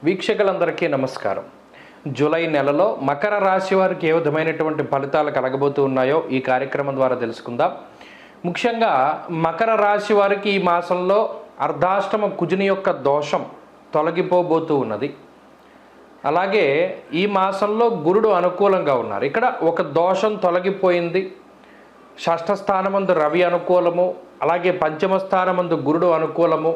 వీక్షకులందరికీ నమస్కారం. జూలై నెలలో మకర రాశి వారికి ఏ విధమైనటువంటి ఫలితాలు కలగబోతూ ఉన్నాయో ఈ కార్యక్రమం ద్వారా తెలుసుకుందాం. ముఖ్యంగా మకర రాశి వారికి ఈ మాసంలో అర్ధాష్టమ కుజుని యొక్క దోషం తొలగిపోబోతూ ఉన్నది. అలాగే ఈ మాసంలో గురుడు అనుకూలంగా ఉన్నారు. ఇక్కడ ఒక దోషం తొలగిపోయింది. షష్ఠ స్థానమందు రవి అనుకూలము, అలాగే పంచమ స్థానమందు గురుడు అనుకూలము.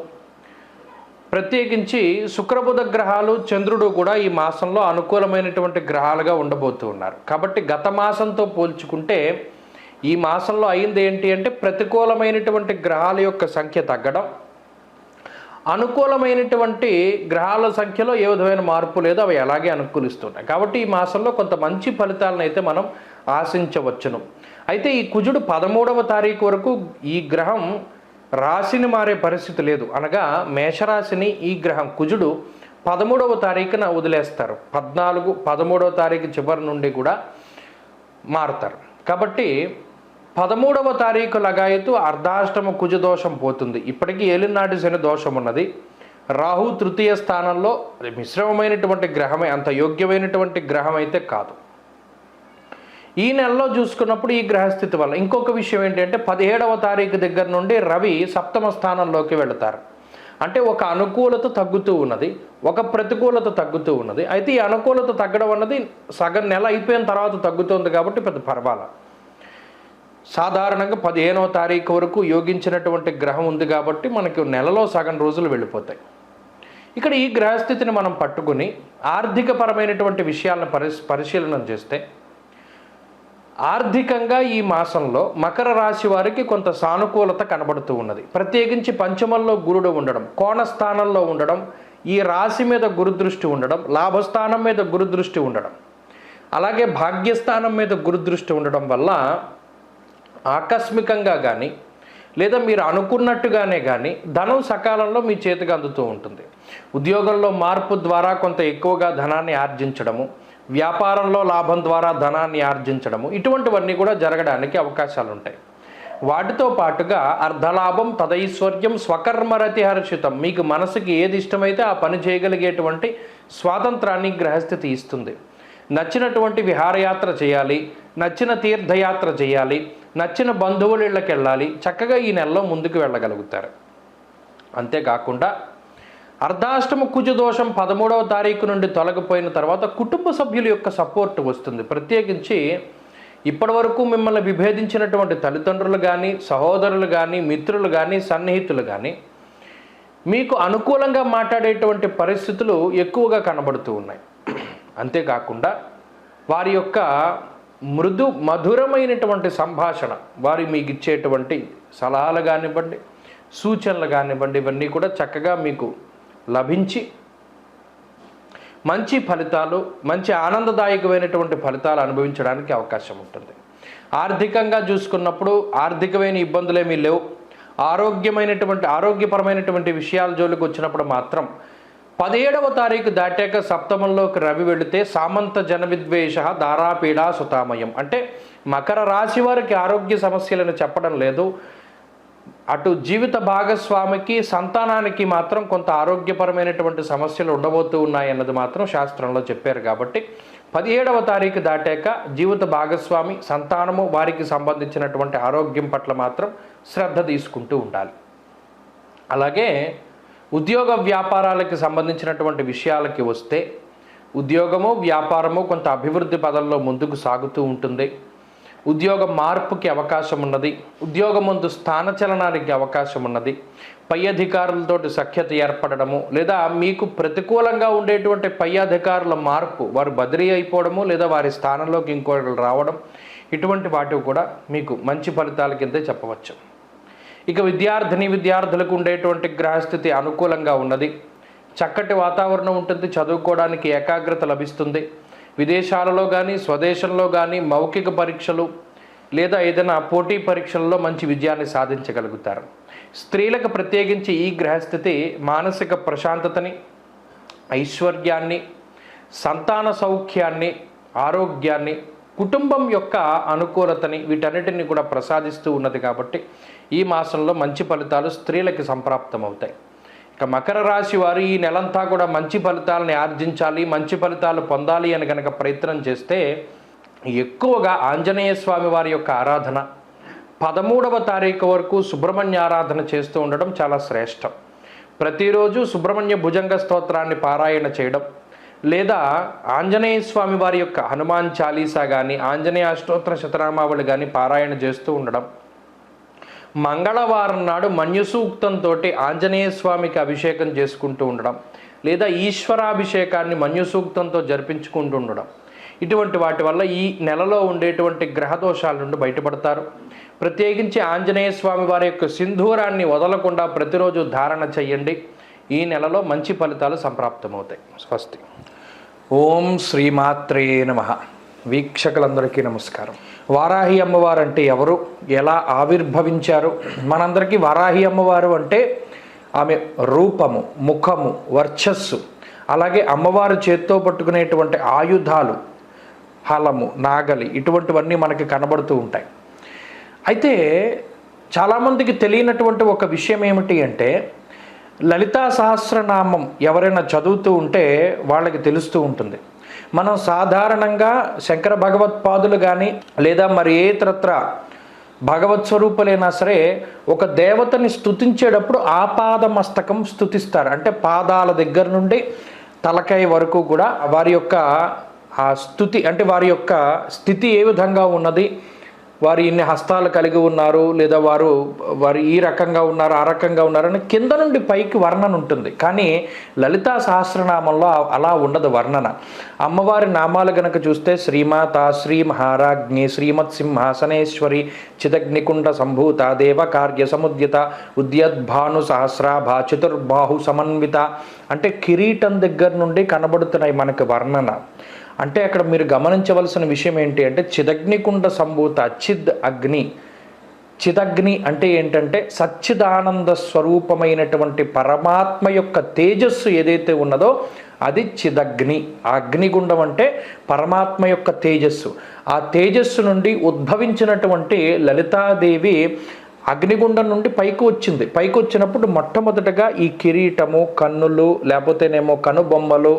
ప్రత్యేకించి శుక్రబుధ గ్రహాలు, చంద్రుడు కూడా ఈ మాసంలో అనుకూలమైనటువంటి గ్రహాలుగా ఉండబోతూ ఉన్నారు. కాబట్టి గత మాసంతో పోల్చుకుంటే ఈ మాసంలో అయింది ఏంటి అంటే ప్రతికూలమైనటువంటి గ్రహాల యొక్క సంఖ్య తగ్గడం, అనుకూలమైనటువంటి గ్రహాల సంఖ్యలో ఏ విధమైన మార్పు లేదో అవి అలాగే అనుకూలిస్తున్నాయి. కాబట్టి ఈ మాసంలో కొంత మంచి ఫలితాలను అయితే మనం ఆశించవచ్చును. అయితే ఈ కుజుడు 13వ తారీఖు వరకు ఈ గ్రహం రాశిని మారే పరిస్థితి లేదు. అనగా మేషరాశిని ఈ గ్రహం కుజుడు 13వ తారీఖున వదిలేస్తారు. 14, 13వ తారీఖు చివరి నుండి కూడా మారుతారు. కాబట్టి 13వ తారీఖు లగాయతు అర్ధాష్టమ కుజ దోషం పోతుంది. ఇప్పటికీ ఏలినాటి శని దోషం ఉన్నది. రాహు తృతీయ స్థానంలో మిశ్రమమైనటువంటి గ్రహమే, అంత యోగ్యమైనటువంటి గ్రహం అయితే కాదు. ఈ నెలలో చూసుకున్నప్పుడు ఈ గ్రహస్థితి వల్ల ఇంకొక విషయం ఏంటంటే 17వ తారీఖు దగ్గర నుండి రవి సప్తమ స్థానంలోకి వెళతారు. అంటే ఒక అనుకూలత తగ్గుతూ ఉన్నది, ఒక ప్రతికూలత తగ్గుతూ ఉన్నది. అయితే ఈ అనుకూలత తగ్గడం అన్నది సగం నెల అయిపోయిన తర్వాత తగ్గుతుంది కాబట్టి పెద్ద పర్వాలేదు. సాధారణంగా 15వ తారీఖు వరకు యోగించినటువంటి గ్రహం ఉంది కాబట్టి మనకి నెలలో సగం రోజులు వెళ్ళిపోతాయి. ఇక్కడ ఈ గ్రహస్థితిని మనం పట్టుకుని ఆర్థికపరమైనటువంటి విషయాలను పరిశీలన చేస్తే ఆర్థికంగా ఈ మాసంలో మకర రాశి వారికి కొంత సానుకూలత కనబడుతూ ఉన్నది. ప్రత్యేకించి పంచమంలో గురుడు ఉండడం, కోణస్థానంలో ఉండడం, ఈ రాశి మీద గురుదృష్టి ఉండడం, లాభస్థానం మీద గురుదృష్టి ఉండడం, అలాగే భాగ్యస్థానం మీద గురుదృష్టి ఉండడం వల్ల ఆకస్మికంగా కానీ లేదా మీరు అనుకున్నట్టుగానే కానీ ధనం సకాలంలో మీ చేతికి అందుతూ ఉంటుంది. ఉద్యోగంలో మార్పు ద్వారా కొంత ఎక్కువగా ధనాన్ని ఆర్జించడము, వ్యాపారంలో లాభం ద్వారా ధనాన్ని ఆర్జించడము, ఇటువంటివన్నీ కూడా జరగడానికి అవకాశాలు ఉంటాయి. వాటితో పాటుగా అర్ధలాభం, తదైశ్వర్యం, స్వకర్మరతి హర్షితం, మీకు మనసుకి ఏది ఇష్టమైతే ఆ పని చేయగలిగేటువంటి స్వాతంత్రాన్ని గ్రహస్థితి ఇస్తుంది. నచ్చినటువంటి విహారయాత్ర చేయాలి, నచ్చిన తీర్థయాత్ర చేయాలి, నచ్చిన బంధువుల ఇళ్ళకి వెళ్ళాలి, చక్కగా ఈ నెలలో ముందుకు వెళ్ళగలుగుతారు. అంతేకాకుండా అర్ధాష్టమ కుజ దోషం 13వ తారీఖు నుండి తొలగిపోయిన తర్వాత కుటుంబ సభ్యుల యొక్క సపోర్ట్ వస్తుంది. ప్రత్యేకించి ఇప్పటి వరకు మిమ్మల్ని విభేదించినటువంటి తల్లిదండ్రులు కానీ, సహోదరులు కానీ, మిత్రులు కానీ, సన్నిహితులు కానీ మీకు అనుకూలంగా మాట్లాడేటువంటి పరిస్థితులు ఎక్కువగా కనబడుతూ ఉన్నాయి. అంతేకాకుండా వారి యొక్క మధురమైనటువంటి సంభాషణ, వారు మీకు ఇచ్చేటువంటి సలహాలు కానివ్వండి, సూచనలు కానివ్వండి, ఇవన్నీ కూడా చక్కగా మీకు లభించి మంచి ఫలితాలు, మంచి ఆనందదాయకమైనటువంటి ఫలితాలు అనుభవించడానికి అవకాశం ఉంటుంది. ఆర్థికంగా చూసుకున్నప్పుడు ఆర్థికమైన ఇబ్బందులేమీ లేవు. ఆరోగ్యపరమైనటువంటి విషయాల జోలికి వచ్చినప్పుడు మాత్రం 17వ తారీఖు దాటాక సప్తమంలోకి రవి వెళితే సామంత జన విద్వేష దారాపీడా సుతామయం, అంటే మకర రాశి వారికి ఆరోగ్య సమస్యలను చెప్పడం లేదు. అటు జీవిత భాగస్వామికి, సంతానానికి మాత్రం కొంత ఆరోగ్యపరమైనటువంటి సమస్యలు ఉండబోతూ ఉన్నాయన్నది మాత్రం శాస్త్రంలో చెప్పారు. కాబట్టి 17వ తారీఖు దాటాక జీవిత భాగస్వామి, సంతానము, వారికి సంబంధించినటువంటి ఆరోగ్యం పట్ల మాత్రం శ్రద్ధ తీసుకుంటూ ఉండాలి. అలాగే ఉద్యోగ వ్యాపారాలకు సంబంధించినటువంటి విషయాలకి వస్తే ఉద్యోగము, వ్యాపారము కొంత అభివృద్ధి పదంలో ముందుకు సాగుతూ ఉంటుంది. ఉద్యోగ మార్పుకి అవకాశం ఉన్నది. ఉద్యోగం ముందు స్థానచలనానికి అవకాశం ఉన్నది. పై అధికారులతోటి సఖ్యత ఏర్పడము, లేదా మీకు ప్రతికూలంగా ఉండేటువంటి పై అధికారుల మార్పు, వారు బదిలీ అయిపోవడము లేదా వారి స్థానంలోకి ఇంకొకరు రావడం, ఇటువంటి వాటివి కూడా మీకు మంచి ఫలితాల కిందే చెప్పవచ్చు. ఇక విద్యార్థులకు ఉండేటువంటి గ్రహస్థితి అనుకూలంగా ఉన్నది. చక్కటి వాతావరణం ఉంటుంది, చదువుకోవడానికి ఏకాగ్రత లభిస్తుంది. విదేశాలలో కానీ స్వదేశంలో కానీ మౌఖిక పరీక్షలు లేదా ఏదైనా పోటీ పరీక్షల్లో మంచి విజయాన్ని సాధించగలుగుతారు. స్త్రీలకు ప్రత్యేకించి ఈ గ్రహస్థితి మానసిక ప్రశాంతతని, ఐశ్వర్యాన్ని, సంతాన సౌఖ్యాన్ని, ఆరోగ్యాన్ని, కుటుంబం యొక్క అనుకూలతని, వీటన్నిటిని కూడా ప్రసాదిస్తూ ఉన్నది. కాబట్టి ఈ మాసంలో మంచి ఫలితాలు స్త్రీలకి సంప్రాప్తమవుతాయి. ఇక మకర రాశి వారు ఈ నెలంతా కూడా మంచి ఫలితాలని ఆర్జించాలి, మంచి ఫలితాలు పొందాలి అని కనుక ప్రయత్నం చేస్తే ఎక్కువగా ఆంజనేయ స్వామి వారి యొక్క ఆరాధన, 13వ తారీఖు వరకు సుబ్రహ్మణ్య ఆరాధన చేస్తూ ఉండడం చాలా శ్రేష్టం. ప్రతిరోజు సుబ్రహ్మణ్య భుజంగ స్తోత్రాన్ని పారాయణ చేయడం, లేదా ఆంజనేయ స్వామి వారి యొక్క హనుమాన్ చాలీసా కానీ, ఆంజనేయ అష్టోత్తర శతనామావళి కానీ పారాయణ చేస్తూ ఉండడం, మంగళవారం నాడు మన్యుసూక్తంతో ఆంజనేయ స్వామికి అభిషేకం చేసుకుంటూ ఉండడం, లేదా ఈశ్వరాభిషేకాన్ని మన్యుసూక్తంతో జరిపించుకుంటూ ఉండడం, ఇటువంటి వాటి వల్ల ఈ నెలలో ఉండేటువంటి గ్రహదోషాల నుండి బయటపడతారు. ప్రత్యేకించి ఆంజనేయ స్వామి వారి యొక్క సింధూరాన్ని వదలకుండా ప్రతిరోజు ధారణ చెయ్యండి. ఈ నెలలో మంచి ఫలితాలు సంప్రాప్తమవుతాయి. స్వస్తి. ఓం శ్రీమాత్రే నమః. వీక్షకులందరికీ నమస్కారం. వారాహి అమ్మవారు అంటే ఎవరు, ఎలా ఆవిర్భవించారు? మనందరికీ వారాహి అమ్మవారు అంటే ఆమె రూపము, ముఖము, వర్చస్సు, అలాగే అమ్మవారు చేత్తో పట్టుకునేటువంటి ఆయుధాలు, హలము, నాగలి, ఇటువంటివన్నీ మనకి కనబడుతూ ఉంటాయి. అయితే చాలామందికి తెలియనటువంటి ఒక విషయం ఏమిటి అంటే, లలితా సహస్రనామం ఎవరైనా చదువుతూ ఉంటే వాళ్ళకి తెలుస్తూ ఉంటుంది. మనం సాధారణంగా శంకర భగవత్పాదులు కానీ, లేదా మరి ఏ ఇతరత్ర భగవత్ స్వరూపులైనా సరే ఒక దేవతని స్తుతించేటప్పుడు ఆపాద మస్తకం స్తుతిస్తారు. అంటే పాదాల దగ్గర నుండి తలకాయ వరకు కూడా వారి యొక్క ఆ స్తుతి, అంటే వారి యొక్క స్థితి ఏ విధంగా ఉన్నది, వారు ఇన్ని హస్తాలు కలిగి ఉన్నారు, లేదా వారు ఈ రకంగా ఉన్నారు, ఆ రకంగా ఉన్నారని కింద నుండి పైకి వర్ణన ఉంటుంది. కానీ లలితా సహస్రనామంలో అలా ఉండదు వర్ణన. అమ్మవారి నామాలు గనక చూస్తే శ్రీమాత, శ్రీ మహారాజ్ఞి, శ్రీమత్ సింహాసనేశ్వరి, చిదగ్నికుండ సంభూత, దేవకార్య సముద్యత, ఉద్యద్భాను సహస్రాభ, చతుర్బాహు సమన్విత, అంటే కిరీటం దగ్గర నుండి కనబడుతున్నాయి మనకు వర్ణన. అంటే అక్కడ మీరు గమనించవలసిన విషయం ఏంటి అంటే, చిదగ్నికుండ సంభూత, చిద్ అగ్ని. చిదగ్ని అంటే ఏంటంటే సచ్చిదానంద స్వరూపమైనటువంటి పరమాత్మ యొక్క తేజస్సు ఏదైతే ఉన్నదో అది చిదగ్ని. ఆ అగ్నిగుండం అంటే పరమాత్మ యొక్క తేజస్సు. ఆ తేజస్సు నుండి ఉద్భవించినటువంటి లలితాదేవి అగ్నిగుండం నుండి పైకి వచ్చింది. పైకి వచ్చినప్పుడు మొట్టమొదటగా ఈ కిరీటము, కన్నులు, లేకపోతేనేమో కనుబొమ్మలు,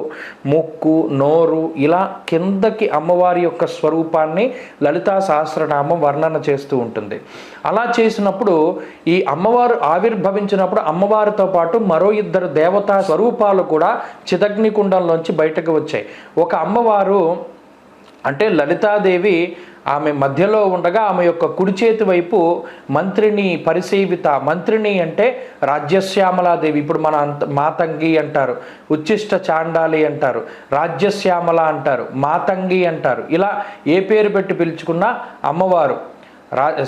ముక్కు, నోరు, ఇలా కిందకి అమ్మవారి యొక్క స్వరూపాన్ని లలితా సహస్రనామం వర్ణన చేస్తూ ఉంటుంది. అలా చేసినప్పుడు ఈ అమ్మవారు ఆవిర్భవించినప్పుడు అమ్మవారితో పాటు మరో 2 దేవతా స్వరూపాలు కూడా చిదగ్నికుండంలోంచి బయటకు వచ్చాయి. ఒక అమ్మవారు అంటే లలితాదేవి ఆమె మధ్యలో ఉండగా ఆమె యొక్క కుడి చేతి వైపు మంత్రిని పరిసేవిత. మంత్రిని అంటే రాజ్యశ్యామలాదేవి. ఇప్పుడు మన మాతంగి అంటారు, ఉచ్చిష్ట చాండాలి అంటారు, రాజ్యశ్యామల అంటారు, మాతంగి అంటారు. ఇలా ఏ పేరు పెట్టి పిలుచుకున్నా అమ్మవారు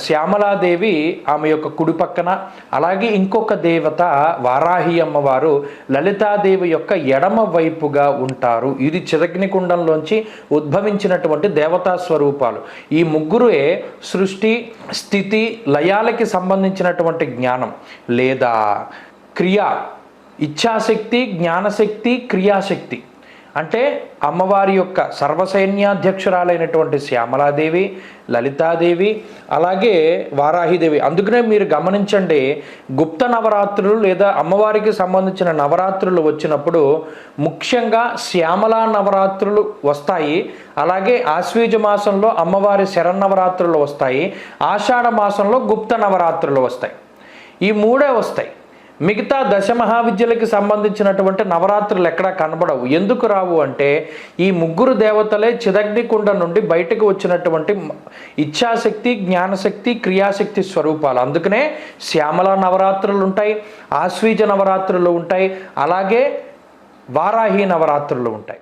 శ్యామలాదేవి ఆమె యొక్క కుడి పక్కన, అలాగే ఇంకొక దేవత వారాహి అమ్మవారు లలితాదేవి యొక్క ఎడమ వైపుగా ఉంటారు. ఇది చిదగ్నికుండంలోంచి ఉద్భవించినటువంటి దేవతా స్వరూపాలు. ఈ ముగ్గురే సృష్టి, స్థితి, లయాలకి సంబంధించినటువంటి జ్ఞానం లేదా క్రియ, ఇచ్ఛాశక్తి, జ్ఞానశక్తి, క్రియాశక్తి. అంటే అమ్మవారి యొక్క సర్వసైన్యాధ్యక్షురాలైనటువంటి శ్యామలాదేవి, లలితాదేవి, అలాగే వారాహిదేవి. అందుకనే మీరు గమనించండి, గుప్త నవరాత్రులు లేదా అమ్మవారికి సంబంధించిన నవరాత్రులు వచ్చినప్పుడు ముఖ్యంగా శ్యామలా నవరాత్రులు వస్తాయి. అలాగే ఆశ్వీజ మాసంలో అమ్మవారి శరన్నవరాత్రులు వస్తాయి. ఆషాఢ మాసంలో గుప్త నవరాత్రులు వస్తాయి. ఈ 3 వస్తాయి. మిగతా దశమహావిద్యలకి సంబంధించినటువంటి నవరాత్రులు ఎక్కడా కనబడవు. ఎందుకు రావు అంటే ఈ 3 దేవతలే చిదగ్నికుండ నుండి బయటకు వచ్చినటువంటి ఇచ్ఛాశక్తి, జ్ఞానశక్తి, క్రియాశక్తి స్వరూపాలు. అందుకనే శ్యామల నవరాత్రులు ఉంటాయి, ఆశ్వీజ నవరాత్రులు ఉంటాయి, అలాగే వారాహి నవరాత్రులు ఉంటాయి.